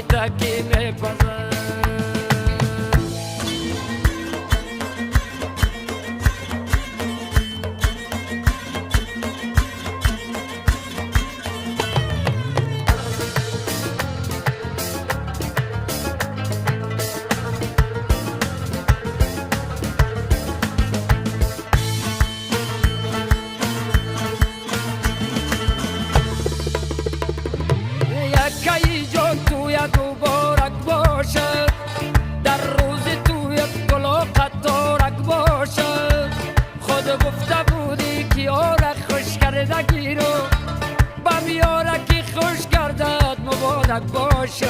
تکی میپزد یکی جان تو یک مبارک باشد در روز تو یک گلا قطارک باشد خود گفته بودی که یارک خوش کرده گیرو بم یارکی خوش کردد مبارک باشد